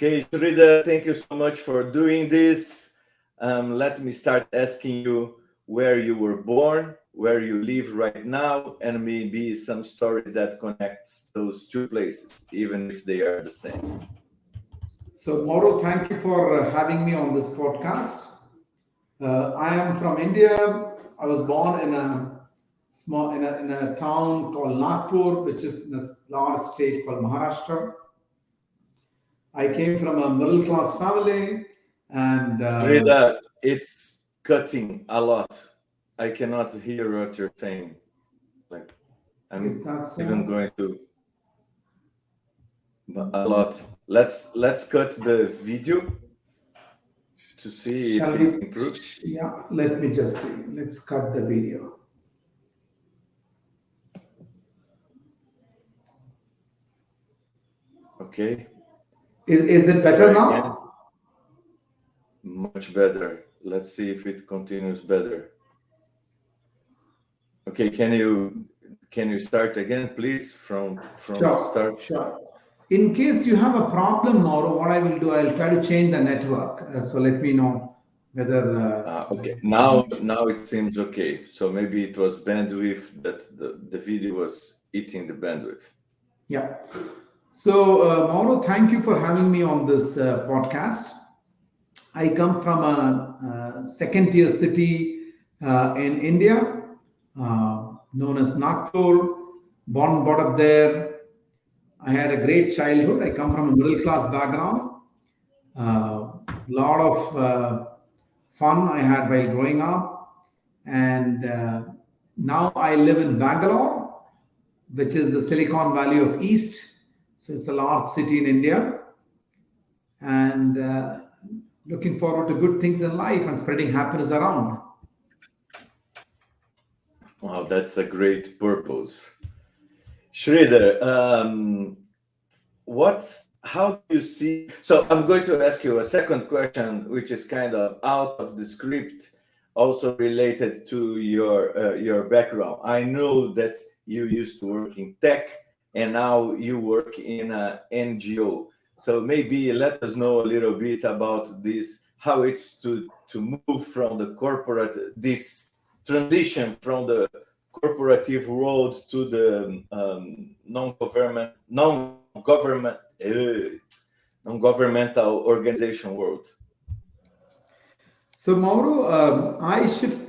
Okay, Shridhar, thank you so much for doing this. Let me start asking you where you were born, where you live right now, and maybe some story that connects those two places, even if they are the same. So, Mauro, thank you for having me on this podcast. I am from India. I was born in a in a town called Nagpur, which is in a large state called Maharashtra. I came from a middle class family, and Shridhar, it's cutting a lot. I cannot hear what you're saying. Like, is I'm that even so? going to a lot. Let's cut the video to see if Shall it we? improves. Yeah, let me just see. Let's cut the video. Okay, Is let's it try better again. now? Much better. Let's see if it continues better. Okay, can you start again, please, from the Sure, start? sure. In case you have a problem, Mauro, what I will do, I'll try to change the network. So let me know whether there Okay, is any issue. now it seems okay. So maybe it was bandwidth that the video was eating the bandwidth. Yeah. So, Mauro, thank you for having me on this podcast. I come from a second tier city in India, known as Nagpur, born and brought up there. I had a great childhood. I come from a middle class background. Lot of fun I had while growing up, and now I live in Bangalore, which is the Silicon Valley of East. So it's a large city in India, and looking forward to good things in life and spreading happiness around. Wow, that's a great purpose. Shredder, how do you see? So I'm going to ask you a second question, which is kind of out of the script, also related to your background. I know that you used to work in tech, and now you work in a NGO. So maybe let us know a little bit about this, how it's to move from the corporate, this transition from the corporative world to the non-governmental organization world. So, Mauro,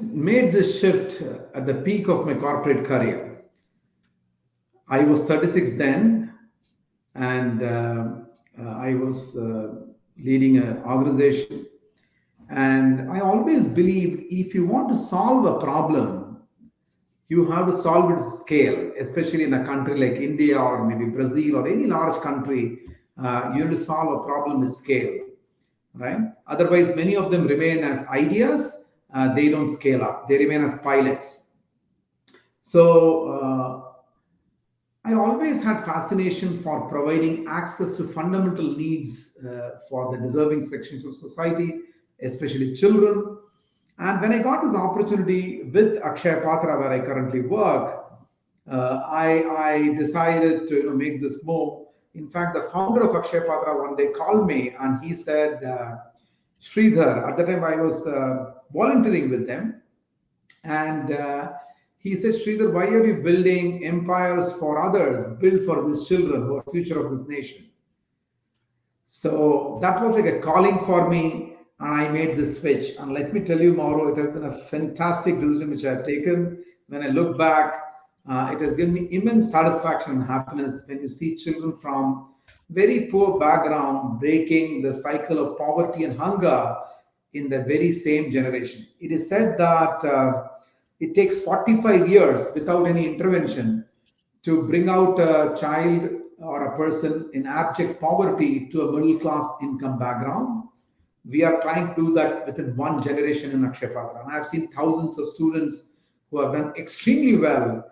made this shift at the peak of my corporate career. I was 36 then, and I was leading an organization. And I always believed if you want to solve a problem, you have to solve it at scale, especially in a country like India or maybe Brazil or any large country. You have to solve a problem at scale, right? Otherwise, many of them remain as ideas. They don't scale up. They remain as pilots. So I always had fascination for providing access to fundamental needs for the deserving sections of society, especially children. And when I got this opportunity with Akshaya Patra, where I currently work, I decided to make this move. In fact, the founder of Akshaya Patra one day called me and he said, Shridhar, at the time I was volunteering with them, and he said, Sridhar, why are you building empires for others? Build for these children who are future of this nation. So that was like a calling for me, and I made this switch. And let me tell you, Mauro, it has been a fantastic decision which I have taken. When I look back, it has given me immense satisfaction and happiness when you see children from very poor background breaking the cycle of poverty and hunger in the very same generation. It is said that it takes 45 years without any intervention to bring out a child or a person in abject poverty to a middle class income background. We are trying to do that within one generation in Akshaya Patra. And I've seen thousands of students who have done extremely well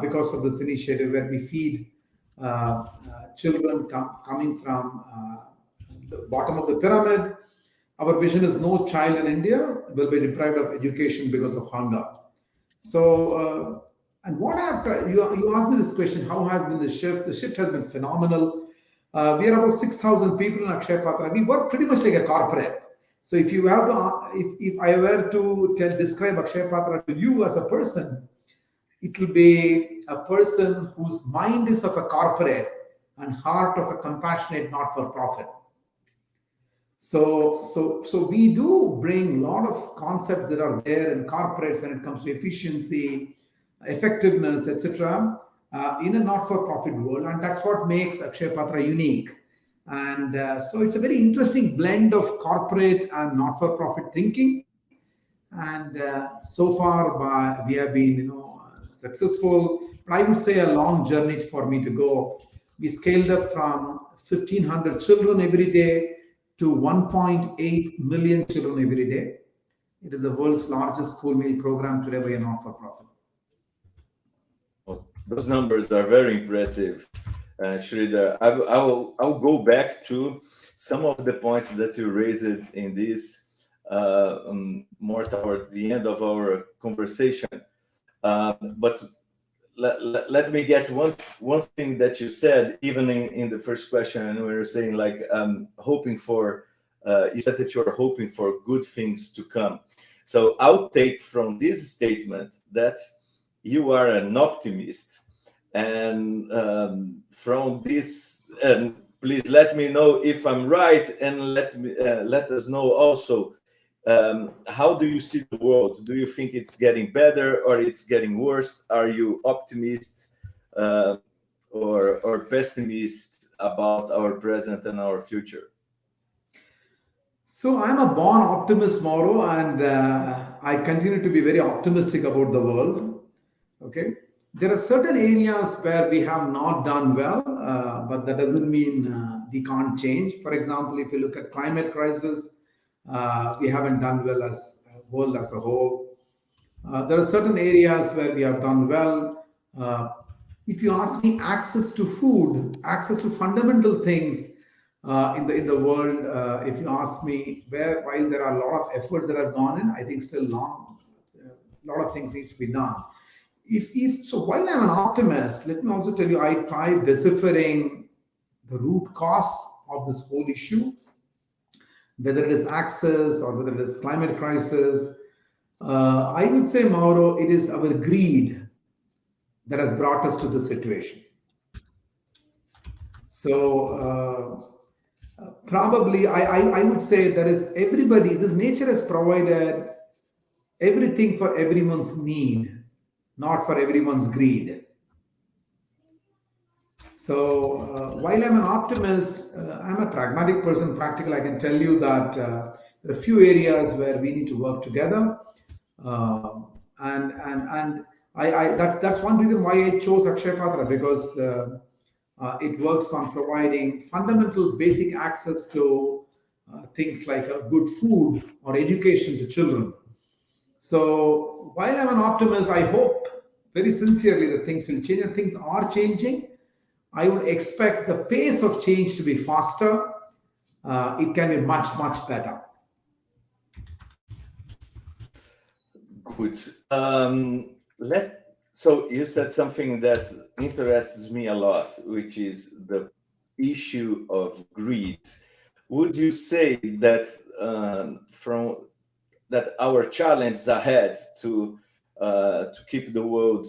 because of this initiative where we feed children coming from the bottom of the pyramid. Our vision is no child in India will be deprived of education because of hunger. So, and what happened? You asked me this question: how has been the shift? The shift has been phenomenal. We are about 6,000 people in Akshaya Patra. We work pretty much like a corporate. So if you have to, if I were to describe Akshaya Patra to you as a person, it will be a person whose mind is of a corporate and heart of a compassionate not-for-profit. So we do bring a lot of concepts that are there in corporates when it comes to efficiency, effectiveness, etc. In a not-for-profit world, and that's what makes Akshaya Patra unique. And so it's a very interesting blend of corporate and not-for-profit thinking. And so far, we have been, successful. But I would say a long journey for me to go. We scaled up from 1,500 children every day to 1.8 million children every day. It is the world's largest school meal program today by a not-for-profit. Well, those numbers are very impressive, Shridhar. I'll go back to some of the points that you raised in this more towards the end of our conversation. But let me get one thing that you said, even in the first question, when you were saying like hoping for, you said that you are hoping for good things to come. So I'll take from this statement that you are an optimist, and from this, please let me know if I'm right, and let us know also how do you see the world? Do you think it's getting better or it's getting worse? Are you optimist or pessimist about our present and our future? So I'm a born optimist, Mauro, and I continue to be very optimistic about the world. Okay, there are certain areas where we have not done well, but that doesn't mean we can't change. For example, if you look at climate crisis, we haven't done well as a world as a whole. There are certain areas where we have done well. If you ask me, access to food, access to fundamental things in the world, if you ask me, while there are a lot of efforts that have gone in, I think still a lot of things needs to be done. So while I'm an optimist, let me also tell you, I try deciphering the root cause of this whole issue, whether it is access or whether it is climate crisis. I would say, Mauro, it is our greed that has brought us to this situation. So probably I would say there is everybody, this nature has provided everything for everyone's need, not for everyone's greed. So while I'm an optimist, I'm a pragmatic person, practical. I can tell you that there are a few areas where we need to work together, and that's one reason why I chose Akshaya Patra, because it works on providing fundamental basic access to things like good food or education to children. So while I'm an optimist, I hope very sincerely that things will change, and things are changing. I would expect the pace of change to be faster. It can be much, much better. Good. So you said something that interests me a lot, which is the issue of greed. Would you say that from that our challenge ahead to keep the world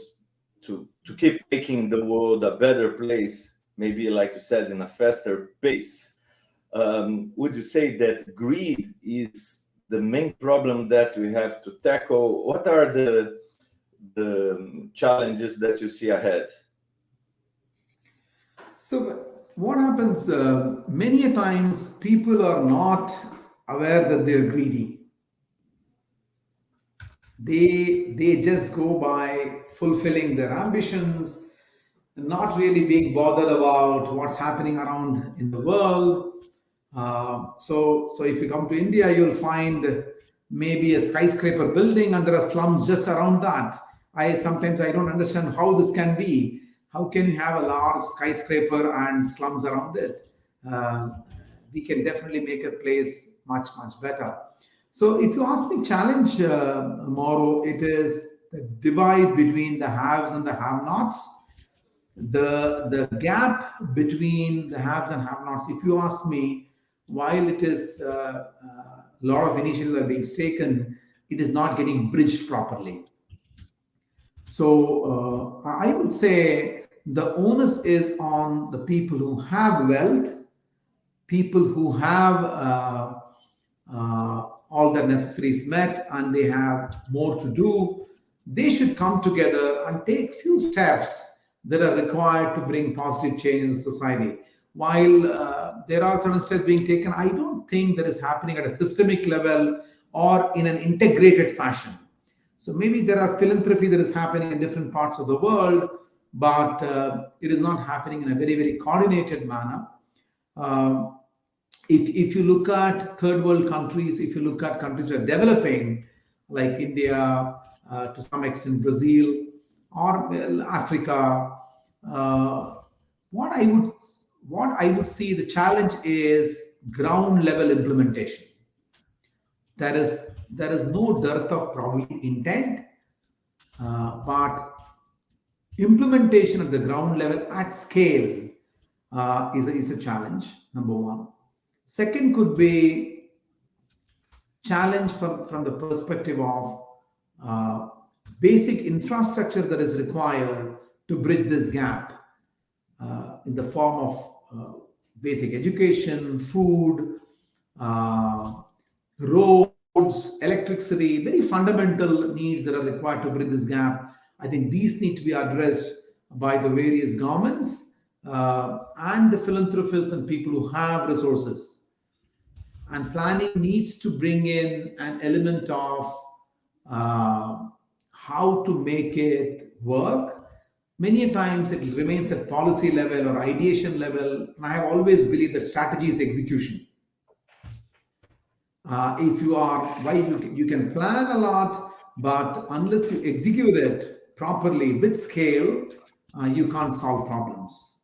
to keep making the world a better place, maybe like you said, in a faster pace, would you say that greed is the main problem that we have to tackle? What are the challenges that you see ahead? So what happens, many a times people are not aware that they're greedy. They just go by fulfilling their ambitions, not really being bothered about what's happening around in the world. So if you come to India, you'll find maybe a skyscraper building and there are slums just around that. Sometimes I don't understand how this can be. How can you have a large skyscraper and slums around it? We can definitely make a place much, much better. So if you ask me challenge, Mauro, it is the divide between the haves and the have-nots. The gap between the haves and have-nots, if you ask me, while it is a lot of initiatives are being taken, it is not getting bridged properly. So I would say the onus is on the people who have wealth, people who have all the necessaries met and they have more to do. They should come together and take few steps that are required to bring positive change in society. While there are certain steps being taken, I don't think that is happening at a systemic level or in an integrated fashion. So maybe there are philanthropy that is happening in different parts of the world, but it is not happening in a very, very coordinated manner. Um, if you look at third world countries, if you look at countries that are developing, like India, to some extent Brazil, or well, Africa, uh, what I would what I would see the challenge is ground level implementation. There is no dearth of probably intent, but implementation at the ground level at scale is a challenge, number one. Second could be challenge from the perspective of uh, basic infrastructure that is required to bridge this gap in the form of basic education, food, uh, roads, electricity, very fundamental needs that are required to bridge this gap. I think these need to be addressed by the various governments and the philanthropists and people who have resources. And planning needs to bring in an element of uh, how to make it work. Many times it remains at policy level or ideation level. And I have always believed that strategy is execution. If you are, why you can plan a lot, but unless you execute it properly with scale, you can't solve problems.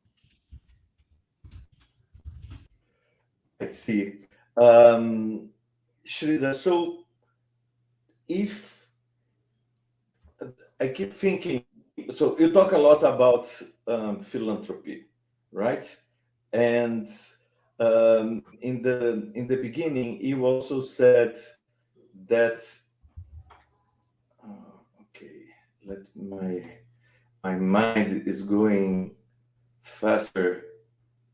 I see. Um, Shrida, so if I keep thinking, so you talk a lot about philanthropy, right? And in the beginning, you also said that okay, let my mind is going faster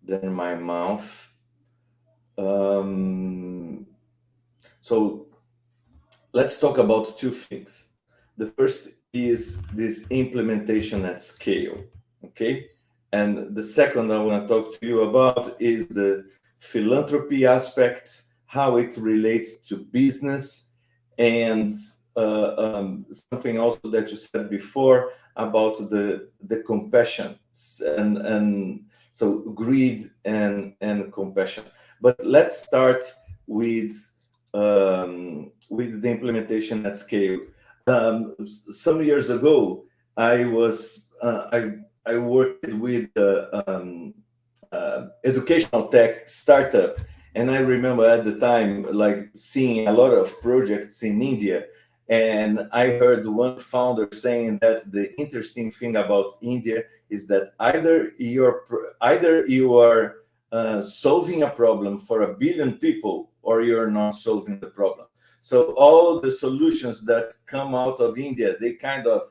than my mouth. Um, so let's talk about two things. The first is this implementation at scale, okay? And the second I want to talk to you about is the philanthropy aspect, how it relates to business, and something also that you said before about the compassion and so greed and compassion. But let's start with with the implementation at scale. Some years ago, I worked with educational tech startup, and I remember at the time like seeing a lot of projects in India, and I heard one founder saying that the interesting thing about India is that either you are solving a problem for 1 billion people, or you're not solving the problem. So all the solutions that come out of India, they kind of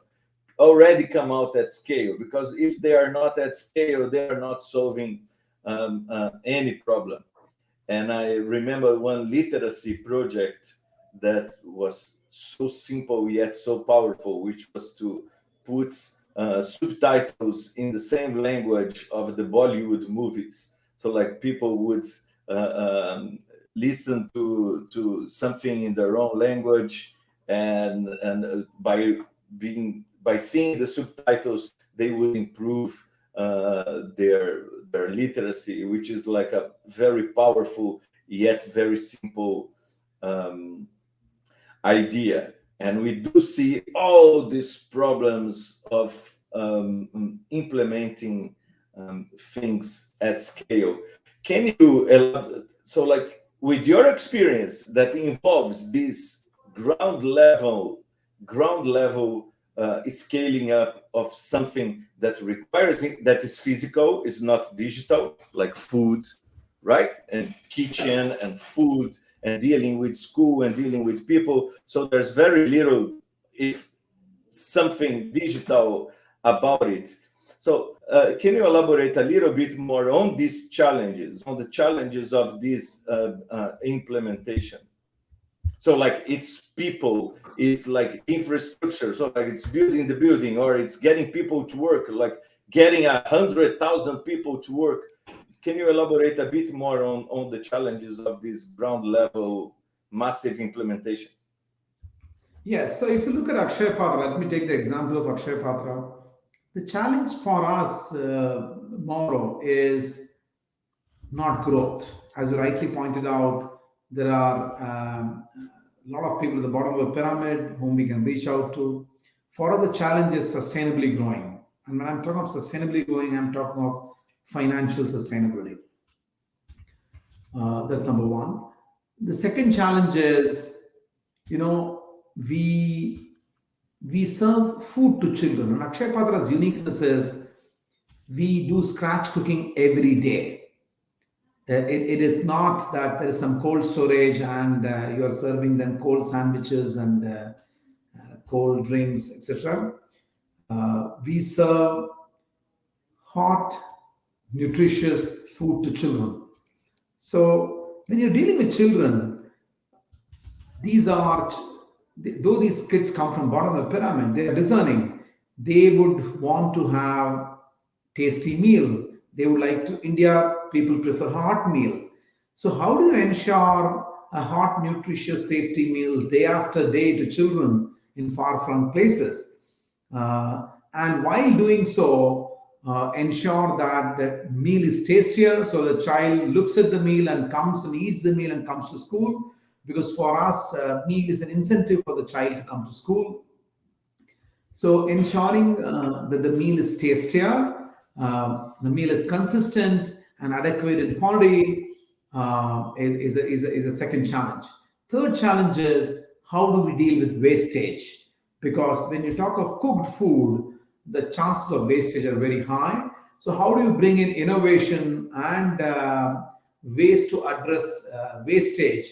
already come out at scale, because if they are not at scale, they are not solving any problem. And I remember one literacy project that was so simple yet so powerful, which was to put subtitles in the same language of the Bollywood movies. So like people would listen to something in their own language, and by seeing the subtitles, they would improve their literacy, which is like a very powerful yet very simple um, idea. And we do see all these problems of implementing things at scale. Can you so like with your experience that involves this ground level scaling up of something that requires that is physical, is not digital, like food, right? And kitchen and food and dealing with school and dealing with people. So there's very little, if something digital about it. So can you elaborate a little bit more on these challenges, on the challenges of this implementation? So like it's people, it's like infrastructure, so like it's building the building, or it's getting people to work, like getting 100,000 people to work. Can you elaborate a bit more on the challenges of this ground level massive implementation? Yes, so if you look at Akshaya Patra, let me take the example of Akshaya Patra. The challenge for us, Mauro, is not growth. As you rightly pointed out, there are a lot of people at the bottom of the pyramid whom we can reach out to. For us, the challenge is sustainably growing. And when I'm talking of sustainably growing, I'm talking of financial sustainability. That's number one. The second challenge is, you know, we serve food to children. And Akshay Patra's uniqueness is we do scratch cooking every day. It is not that there is some cold storage and you are serving them cold sandwiches and cold drinks, etc. We serve hot, nutritious food to children. So when you're dealing with children, these are, though these kids come from bottom of the pyramid, they are discerning. They would want to have tasty meal. They would like to, India, people prefer hot meal. So how do you ensure a hot, nutritious, safety meal day after day to children in far-flung places? And while doing so, ensure that the meal is tastier, so the child looks at the meal and comes and eats the meal and comes to school. Because for us, meal is an incentive for the child to come to school. So ensuring that the meal is tastier, the meal is consistent and adequate in quantity is a second challenge. Third challenge is how do we deal with wastage? Because when you talk of cooked food, the chances of wastage are very high. So how do you bring in innovation and ways to address wastage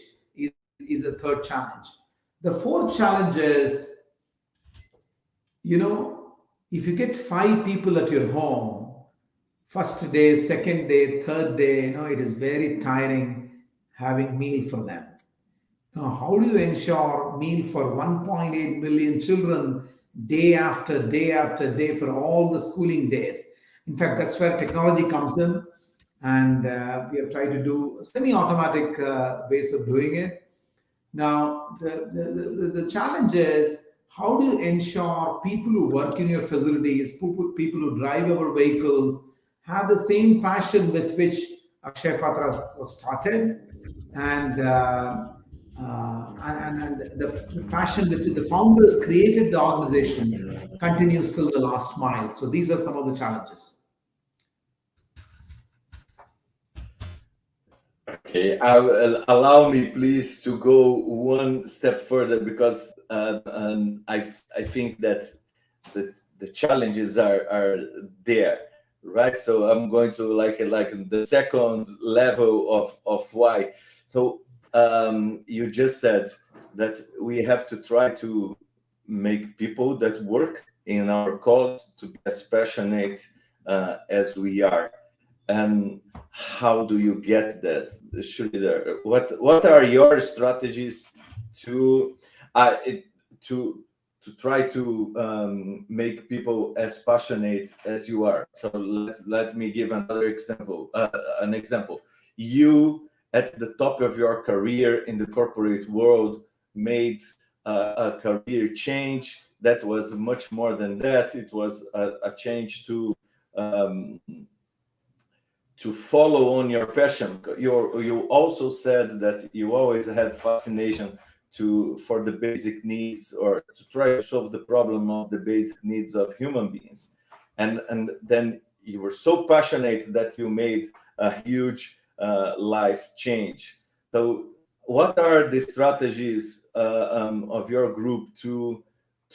is a third challenge. The fourth challenge is, you know, if you get five people at your home, first day, second day, third day, you know, it is very tiring having meal for them. Now, how do you ensure meal for 1.8 million children day after day after day for all the schooling days? In fact, that's where technology comes in, and we have tried to do semi-automatic ways of doing it. Now, the challenge is how do you ensure people who work in your facilities, people who drive our vehicles, have the same passion with which Akshay Patra was started, and the passion with which the founders created the organization continues till the last mile. So these are some of the challenges. Okay, allow me please to go one step further, because I think that the challenges are there, right? So I'm going to like the second level of why. So you just said that we have to try to make people that work in our cause to be as passionate as we are. And how do you get that, Shridhar? What are your strategies to to try to make people as passionate as you are? So let me give another example. An example. You at the top of your career in the corporate world made a career change that was much more than that. It was a change to follow on your passion. You also said that you always had fascination for the basic needs, or to try to solve the problem of the basic needs of human beings, and then you were so passionate that you made a huge life change. So what are the strategies of your group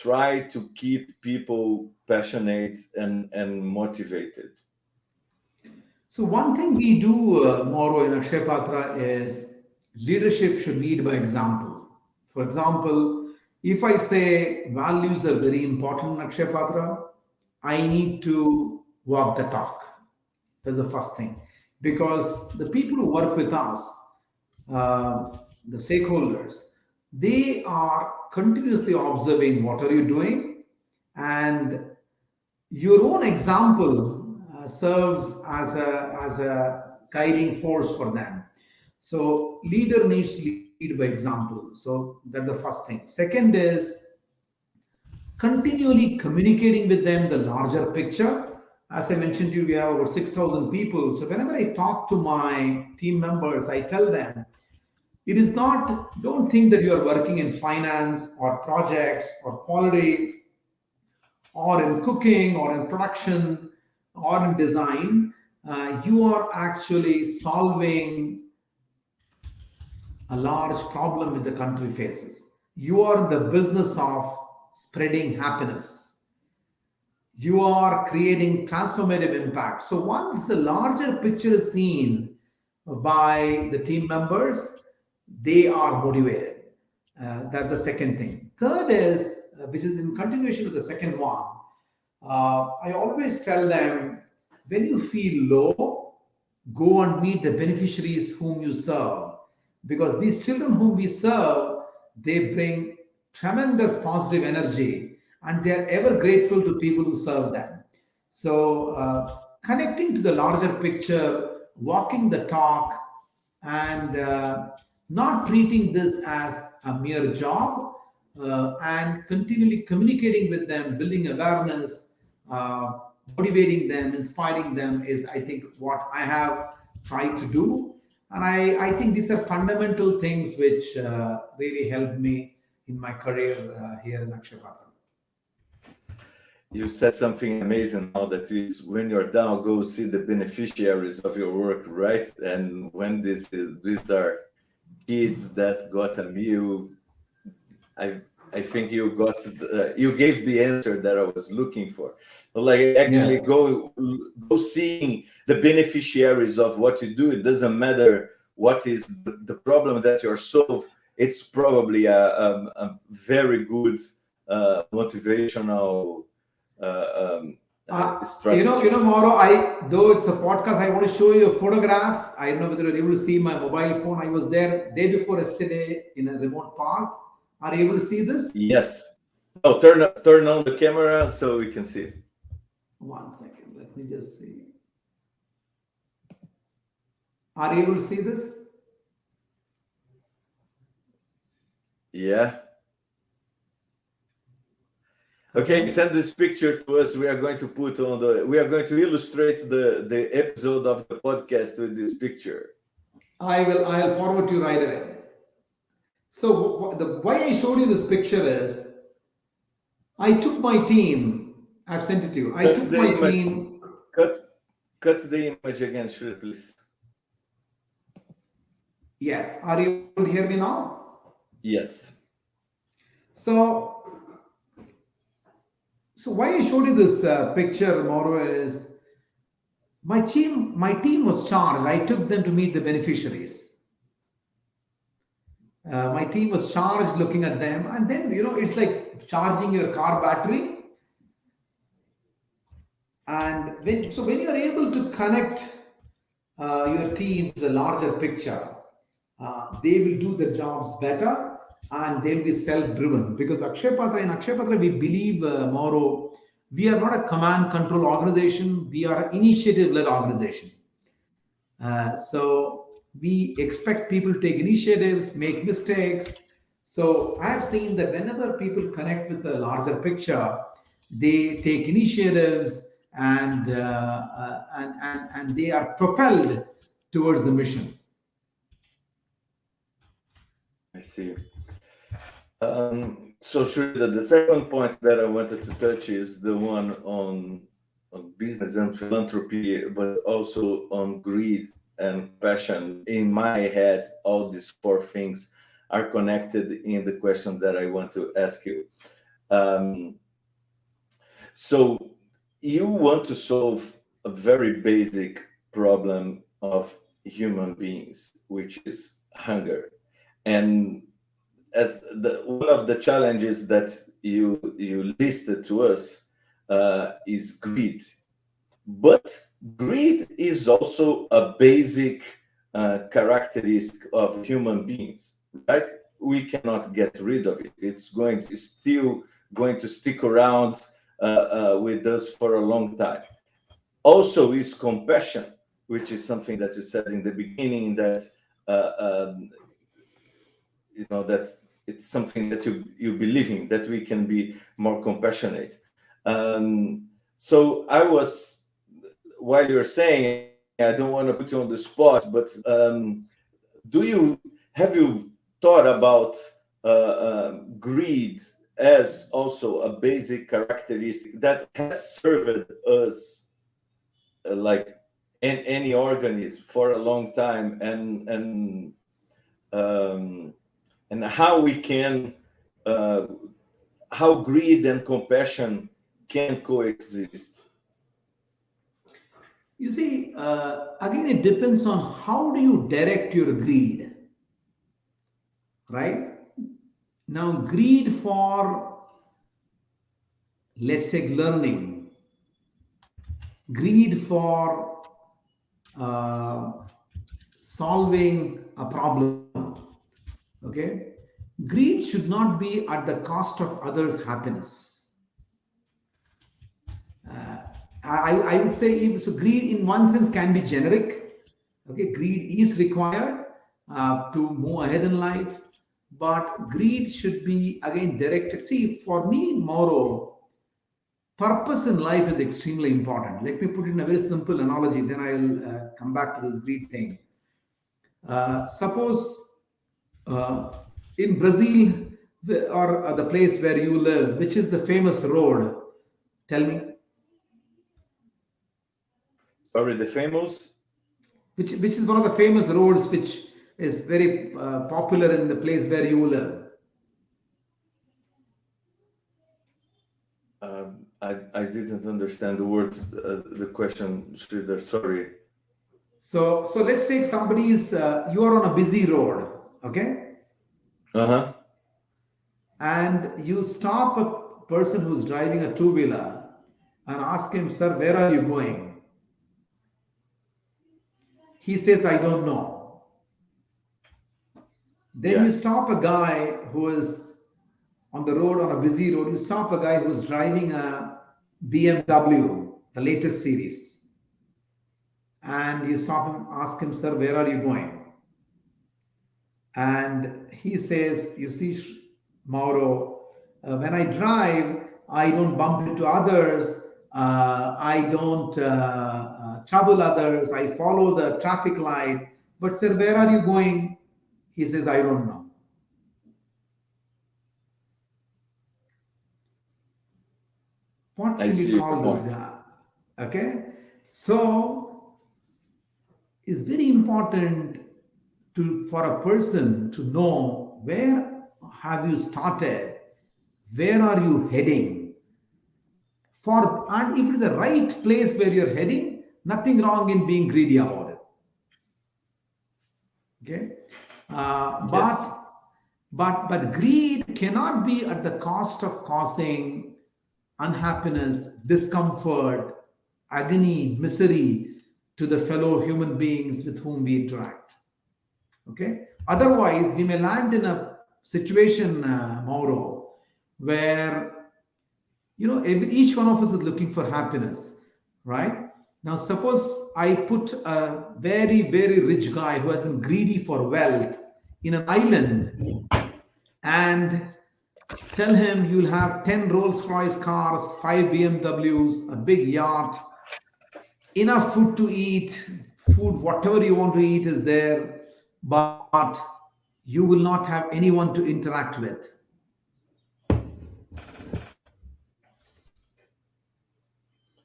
try to keep people passionate and motivated? So one thing we do, Moro, in Akshaya Patra is leadership should lead by example. For example, if I say values are very important in Akshaya Patra, I need to walk the talk. That's the first thing. Because the people who work with us, the stakeholders, they are continuously observing what are you doing, and your own example serves as a guiding force for them. So leader needs to lead by example. So that's the first thing. Second is continually communicating with them the larger picture. As I mentioned to you, we have over 6,000 people. So whenever I talk to my team members, I tell them it is not, don't think that you are working in finance or projects or quality or in cooking or in production or in design. You are actually solving a large problem that the country faces. You are in the business of spreading happiness. You are creating transformative impact. So once the larger picture is seen by the team members, they are motivated. That's the second thing. Third is, which is in continuation of the second one, I always tell them when you feel low, go and meet the beneficiaries whom you serve. Because these children whom we serve, they bring tremendous positive energy and they are ever grateful to people who serve them. So, connecting to the larger picture, walking the talk, and not treating this as a mere job, and continually communicating with them, building awareness, motivating them, inspiring them is, I think, what I have tried to do. And I think these are fundamental things which really helped me in my career here in Akshaya Patra. You said something amazing now, that is, when you're down, go see the beneficiaries of your work, right? And when these are kids that got a meal, I think you gave the answer that I was looking for. So, like, actually Yes. go seeing the beneficiaries of what you do. It doesn't matter what is the problem that you're solve. It's probably a very good motivational strategy. Mauro, though it's a podcast, I want to show you a photograph. I don't know whether you're able to see my mobile phone. I was there day before yesterday in a remote park. Are you able to see this? Yes. Oh, turn on the camera so we can see. One second. Let me just see. Are you able to see this? Yeah. Okay, send this picture to us. We are going to illustrate the episode of the podcast with this picture. I'll forward to you right away. So the why I showed you this picture is I took my team. I've sent it to you. I took my team. Cut the image again, Shridhar, please. Yes. Are you able to hear me now? Yes. So why I showed you this picture, Mauro, is my team was charged. I took them to meet the beneficiaries. My team was charged looking at them, and then it's like charging your car battery. And when you are able to connect your team to the larger picture, they will do their jobs better and they'll be self-driven. Because in Akshaya Patra, we believe, Mauro, we are not a command control organization. We are an initiative-led organization. So we expect people to take initiatives, make mistakes. So I've seen that whenever people connect with the larger picture, they take initiatives and they are propelled towards the mission. I see. So Shridhar, the second point that I wanted to touch is the one on business and philanthropy, but also on greed and passion. In my head, all these four things are connected in the question that I want to ask you. Um, so you want to solve a very basic problem of human beings, which is hunger. And as one of the challenges that you listed to us is greed. But greed is also a basic characteristic of human beings, right? We cannot get rid of it. It's going to still going to stick around with us for a long time. Also, is compassion, which is something that you said in the beginning, that uh, um, that it's something that you believe in, that we can be more compassionate. So I was, while you're saying, I don't want to put you on the spot, but have you thought about greed as also a basic characteristic that has served us like in any organism for a long time, um, and how we can uh, how greed and compassion can coexist? You see, again, it depends on how do you direct your greed, right? Now, greed for, let's take learning, greed for uh, solving a problem, okay? Greed should not be at the cost of others' happiness. I would say, so greed in one sense can be generic. Okay, greed is required to move ahead in life, but greed should be again directed. See, for me, Mauro, purpose in life is extremely important. Let me put it in a very simple analogy, then I'll come back to this greed thing. Suppose uh, in Brazil or the place where you live, which is the famous road? Tell me. Sorry, the famous. Which is one of the famous roads which is very popular in the place where you live. I didn't understand the words, the question, Shridhar. Sorry. So let's take somebody's. You are on a busy road, okay, Uh huh. and you stop a person who's driving a two-wheeler and ask him, "Sir, where are you going?" He says, "I don't know." Then you Yeah. stop a guy who is on the road, on a busy road. You stop a guy who's driving a BMW, the latest series, and you stop him, ask him, "Sir, where are you going?" And he says, "You see, Mauro, when I drive, I don't bump into others, I don't trouble others, I follow the traffic light. But, sir, where are you going?" He says, "I don't know." What I will you see your call this point. guy? Okay? So, it's very important for a person to know where have you started, where are you heading, and if it is the right place where you're heading, nothing wrong in being greedy about it. Okay, uh, Yes. but but greed cannot be at the cost of causing unhappiness, discomfort, agony, misery to the fellow human beings with whom we interact. Okay, otherwise we may land in a situation, Mauro, where each one of us is looking for happiness, right? Now suppose I put a very very rich guy who has been greedy for wealth in an island and tell him you'll have 10 Rolls Royce cars, 5 BMWs, a big yacht, enough food to eat, food whatever you want to eat is there, but you will not have anyone to interact with.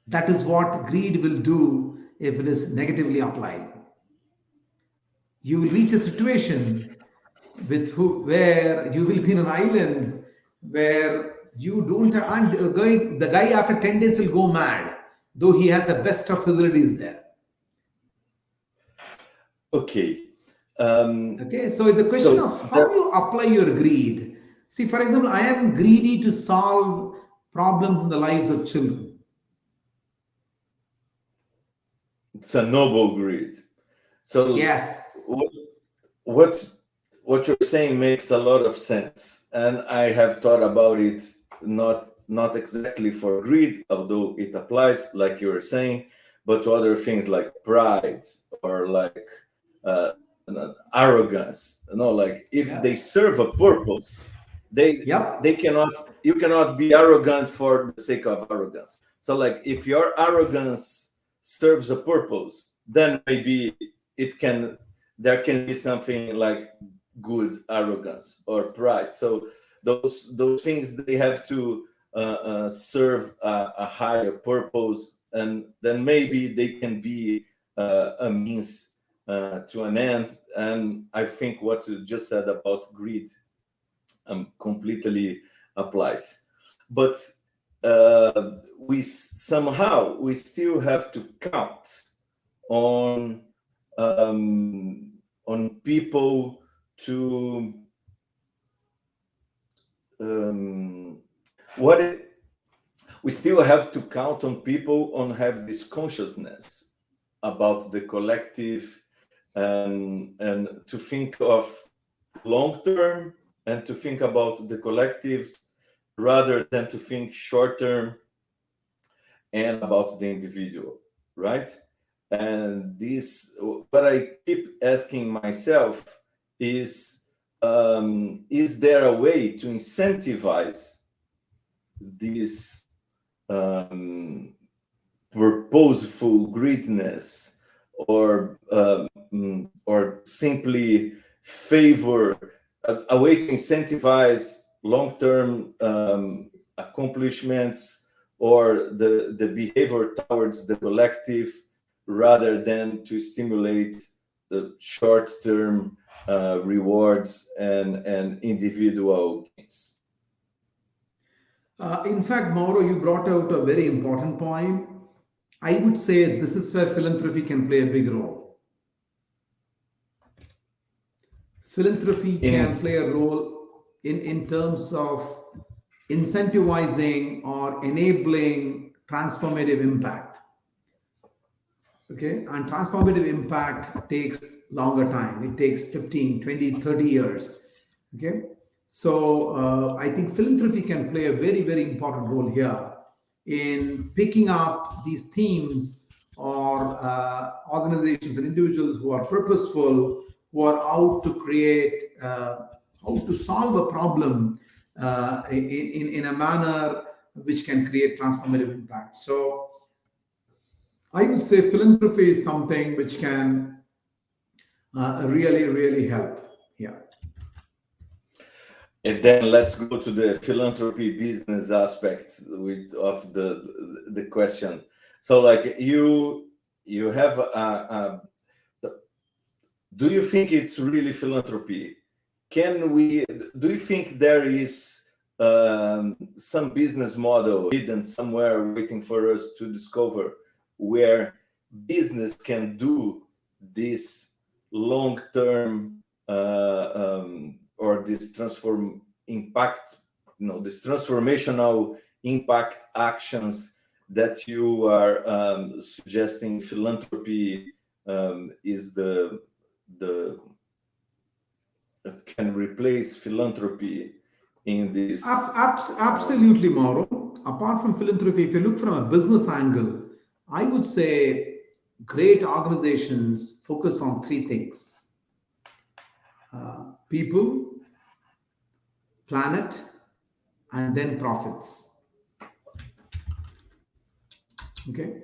That is what greed will do if it is negatively applied. You will reach a situation where you will be in an island where You don't have, and the guy after 10 days will go mad, though he has the best of facilities there. Okay. Okay, so it's a question So of how you apply your greed. See, for example, I am greedy to solve problems in the lives of children. it's a noble greed. So Yes. what what you're saying makes a lot of sense, and I have thought about it, not exactly for greed, although it applies, like you were saying, but to other things like pride or like uh, arrogance. Like if Yeah. they serve a purpose, they Yep. cannot. You cannot be arrogant for the sake of arrogance. So like if your arrogance serves a purpose, then maybe it can there can be something like good arrogance or pride. So those things, they have to serve a higher purpose, and then maybe they can be a means to an end. And I think what you just said about greed completely applies. But we still have to count on people to um, what it, we still have to count on people on have this consciousness about the collective, and to think of long term, and to think about the collectives rather than to think short term and about the individual, right? And this, what I keep asking myself is there a way to incentivize this um, purposeful greediness, or simply favor a way to incentivize long-term accomplishments, or the behavior towards the collective, rather than to stimulate the short-term rewards and individual gains. In fact, Mauro, you brought out a very important point. I would say this is where philanthropy can play a big role. Philanthropy In can play a role in terms of incentivizing or enabling transformative impact. Okay, and transformative impact takes longer time. It takes 15, 20, 30 years. Okay, so I think philanthropy can play a very, very important role here in picking up these themes, or organizations and individuals who are purposeful, who are out to create, how to solve a problem in a manner which can create transformative impact. So I would say philanthropy is something which can really, really help. Yeah. And then let's go to the philanthropy business aspect of the question. So, like you have do you think it's really philanthropy? Do you think there is some business model hidden somewhere waiting for us to discover, where business can do this long term or this this transformational impact actions that you are suggesting philanthropy is the can replace philanthropy in this? Absolutely, Mauro. Apart from philanthropy, if you look from a business angle, I would say great organizations focus on three things: people, planet, and then profits. Okay,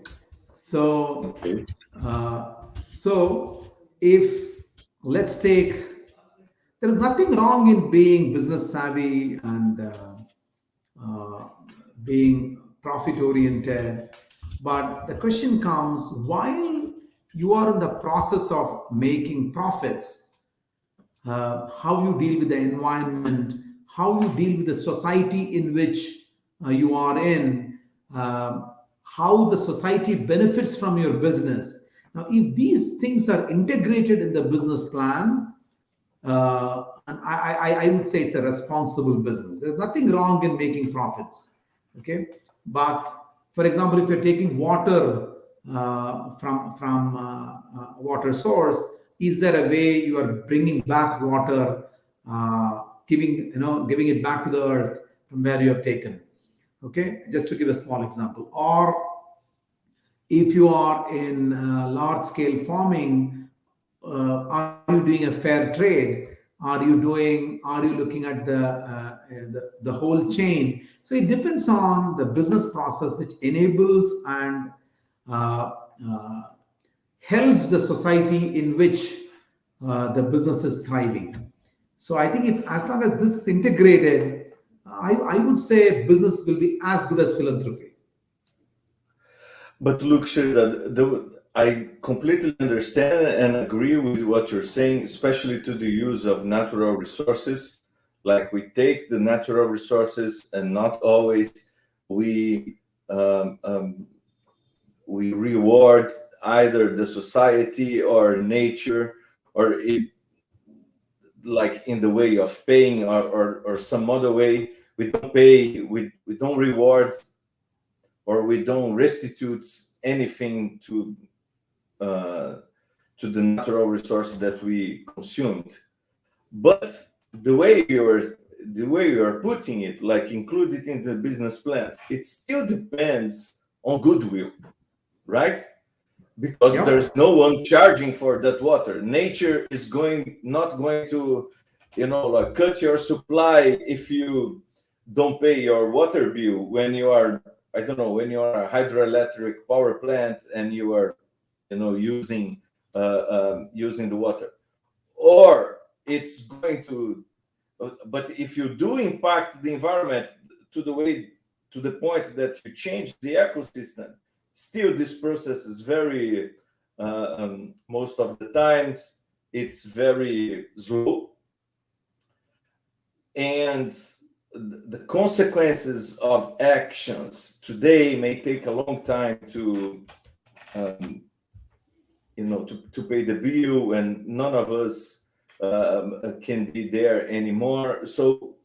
so Okay. uh, so if let's take, there is nothing wrong in being business savvy and uh, being profit oriented, but the question comes, while you are in the process of making profits, how you deal with the environment, how you deal with the society in which you are in, um, how the society benefits from your business. Now, if these things are integrated in the business plan, and I would say it's a responsible business. There's nothing wrong in making profits, okay? But for example, if you're taking water from water source, is there a way you are bringing back water, giving it back to the earth from where you have taken? Okay, just to give a small example. Or if you are in large scale farming, are you doing a fair trade? Are you looking at the whole chain? So it depends on the business process, which enables and uh, uh, helps the society in which the business is thriving. So I think if as long as this is integrated, I would say business will be as good as philanthropy. But look, Sridhar, I completely understand and agree with what you're saying, especially to the use of natural resources. Like we take the natural resources, and not always we um, um, we reward either the society or nature, or like in the way of paying, or some other way. We don't pay, we don't reward, or we don't restitute anything uh, to the natural resource that we consumed. But the way you are putting it, like include it in the business plans, it still depends on goodwill, right? Because there's Yep. no one charging for that water. Nature is not going to, like cut your supply if you don't pay your water bill when you are, I don't know, when you are a hydroelectric power plant and you are, using the water, or it's going to. But if you do impact the environment to the point that you change the ecosystem, still this process is very, most of the times it's very slow, and the consequences of actions today may take a long time um, to pay the bill, and none of us can be there anymore. So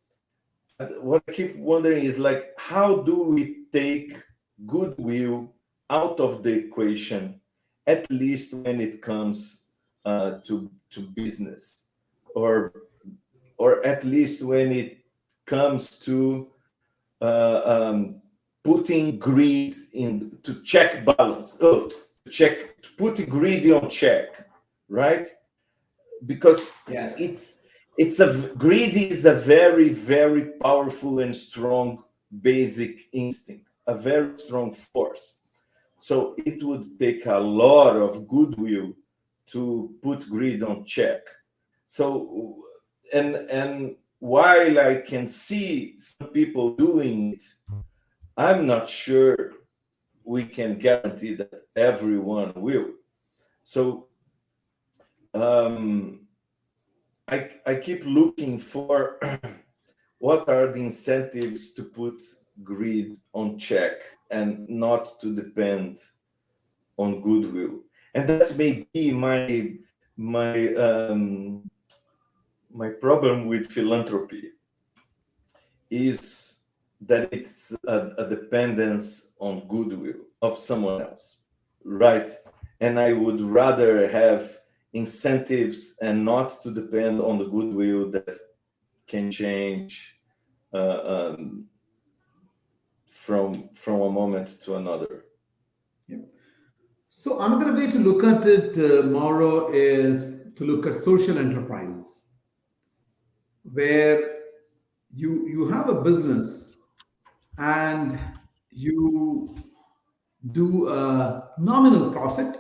what I keep wondering is, like, how do we take goodwill out of the equation, at least when it comes to business, or at least when it comes to uh, um, putting greed in to check balance, to put greed on check, right? Because Yes. greed is a very, very powerful and strong basic instinct, a very strong force. So it would take a lot of goodwill to put greed on check. So, and while I can see some people doing it, I'm not sure we can guarantee that everyone will. So um, I keep looking for what are the incentives to put greed on check and not to depend on goodwill. And that's maybe my my problem with philanthropy, is that it's a dependence on goodwill of someone else, right? And I would rather have incentives and not to depend on the goodwill that can change uh, um, from a moment to another. Yep. So another way to look at it, Mauro, is to look at social enterprises, where you have a business and you do a nominal profit,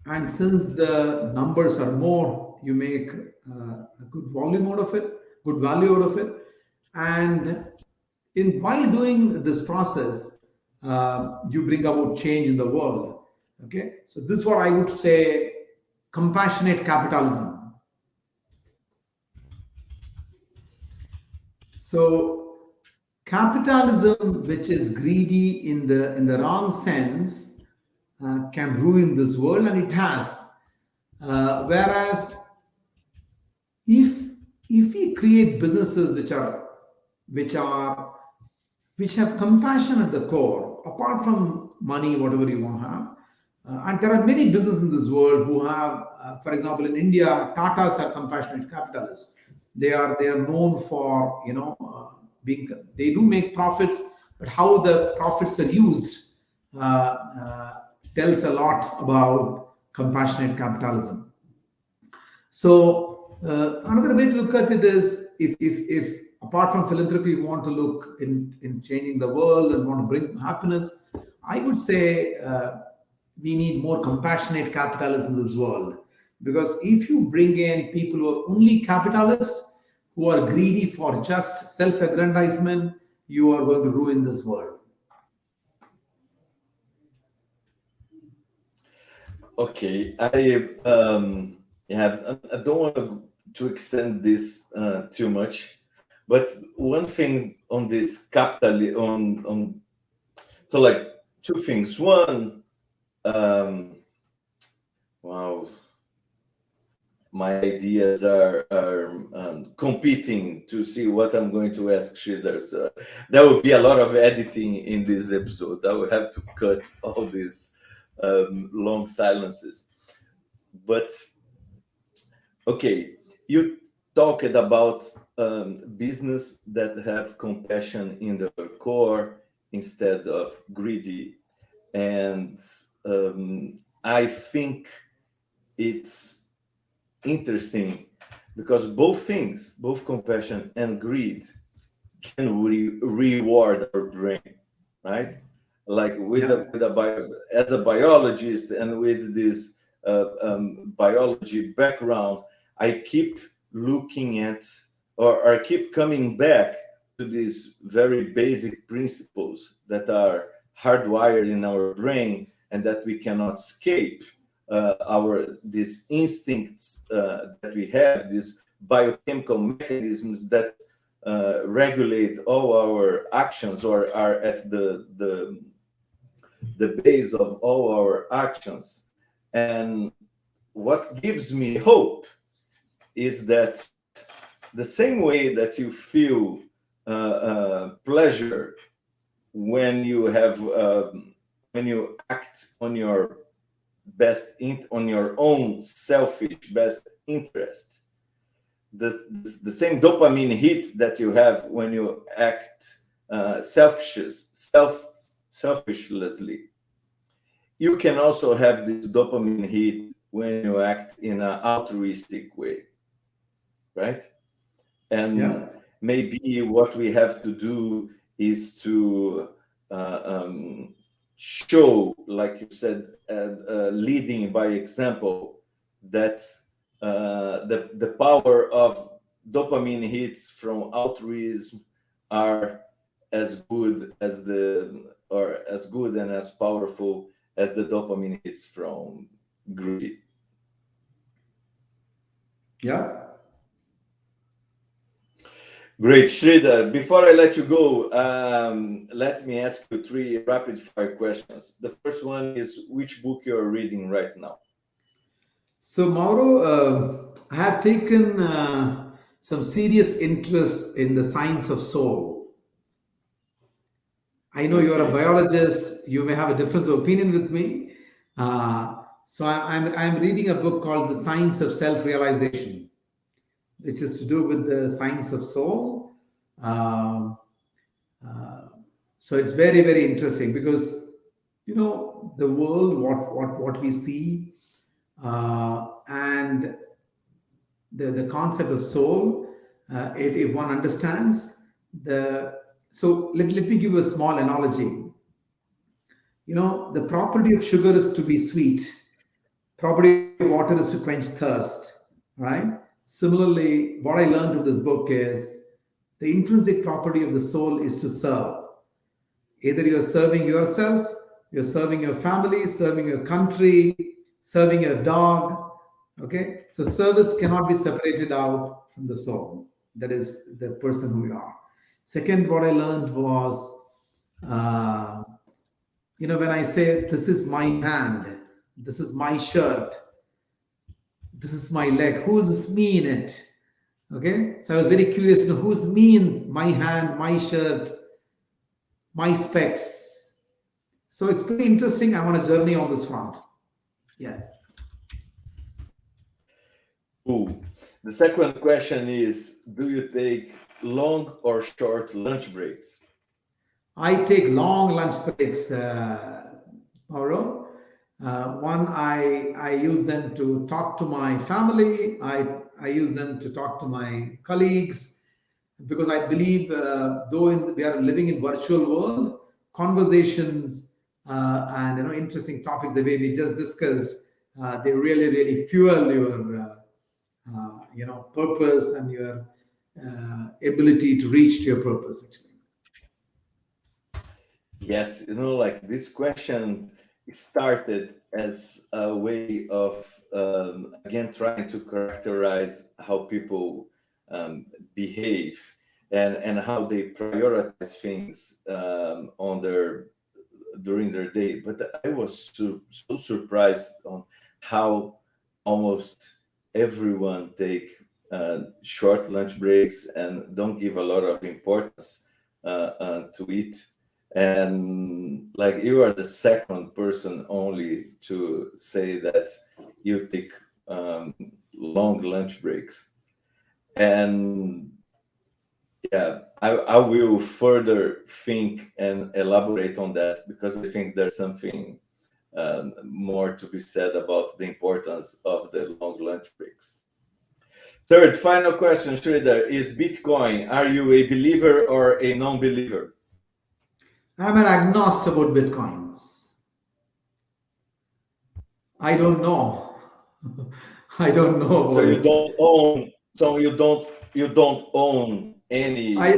and since the numbers are more, you make a good volume out of it, good value out of it. And in while doing this process, you bring about change in the world. Okay, so this is what I would say: compassionate capitalism. So capitalism, which is greedy in the wrong sense, can ruin this world, and it has. Whereas if if we create businesses which are which have compassion at the core, apart from money, whatever you want to have. And there are many businesses in this world who have, for example, in India, Tatas are compassionate capitalists. They are known for being, they do make profits, but how the profits are used uh, tells a lot about compassionate capitalism. So another way to look at it is, if apart from philanthropy, you want to look in changing the world and want to bring happiness, I would say we need more compassionate capitalists in this world. Because if you bring in people who are only capitalists, who are greedy for just self-aggrandizement, you are going to ruin this world. Okay, I don't want to extend this too much, but one thing on this capital on so like two things. One, um, wow, my ideas are competing to see what I'm going to ask Shridhar. So there will be a lot of editing in this episode. I will have to cut all these long silences. But okay, you talked about business that have compassion in the core instead of greedy, and I think it's interesting because both things, both compassion and greed, can reward our brain, right? Like Yeah. as a biologist and with this biology background, I keep looking at or keep coming back to these very basic principles that are hardwired in our brain and that we cannot escape. Our these instincts that we have, these biochemical mechanisms that regulate all our actions or are at the base of all our actions. And what gives me hope is that the same way that you feel pleasure when you have when you act on your on your own selfish best interest, the same dopamine hit that you have when you act selfishly, you can also have this dopamine hit when you act in an altruistic way, right? And Yeah. maybe what we have to do is to show, like you said, leading by example, that the power of dopamine hits from altruism are as good as as good and as powerful as the dopamine hits from greed. Yeah. Great, Shridhar. Before I let you go, let me ask you three rapid fire questions. The first one is, which book you're reading right now? So, Mauro, I have taken some serious interest in the science of soul. I know you're a Okay. biologist. You may have a difference of opinion with me. So I'm reading a book called The Science of Self-Realization, which is to do with the science of soul. Um, uh, so it's very, very interesting because the world, what we see, and the concept of soul, if one understands the, so let me give you a small analogy. The property of sugar is to be sweet, property of water is to quench thirst, right? Similarly, what I learned in this book is the intrinsic property of the soul is to serve. Either you're serving yourself, you're serving your family, serving your country, serving your dog. Okay? So service cannot be separated out from the soul. That is the person who you are. Second, what I learned was, uh, when I say this is my hand, this is my shirt, this is my leg, who's me in it? Okay, so I was very curious to know who's me in my hand, my shirt, my specs. So it's pretty interesting. I'm on a journey on this front. Yeah. Ooh. The second question is, do you take long or short lunch breaks? I take long lunch breaks, Mauro. One, I use them to talk to my family. I use them to talk to my colleagues because I believe, we are living in virtual world, conversations and interesting topics the way we just discussed, they really really fuel your purpose and your ability to reach to your purpose. Actually. Yes, like this question started as a way of, again, trying to characterize how people behave and how they prioritize things on their during their day. But I was so surprised on how almost everyone take short lunch breaks and don't give a lot of importance to it. And like you are the second person only to say that you take long lunch breaks. And yeah, I will further think and elaborate on that because I think there's something more to be said about the importance of the long lunch breaks. Third, final question, Shridhar, is Bitcoin. Are you a believer or a non-believer? I'm an agnostic about bitcoins. I don't know. I don't know So about you it. don't own. So you don't own any I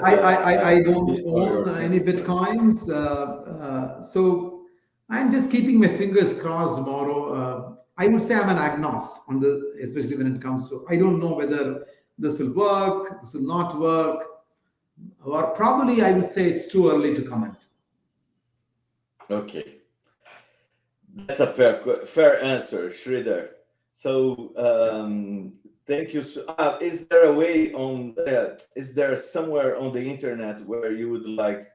don't Bitcoin or own any cryptocurrency. bitcoins, so I'm just keeping my fingers crossed tomorrow. I would say I'm an agnostic on the, especially when it comes to, I don't know whether this will work, this will not work, or probably I would say it's too early to comment. Okay, that's a fair answer, Shridhar. So thank you. Is there a way on? Is there somewhere on the internet where you would like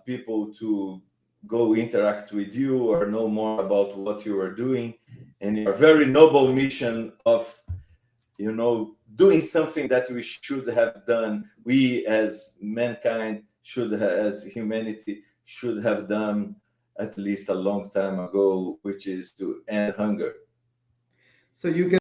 people to go interact with you or know more about what you are doing and your very noble mission of doing something that we should have done, we as mankind as humanity should have done at least a long time ago, which is to end hunger. So you can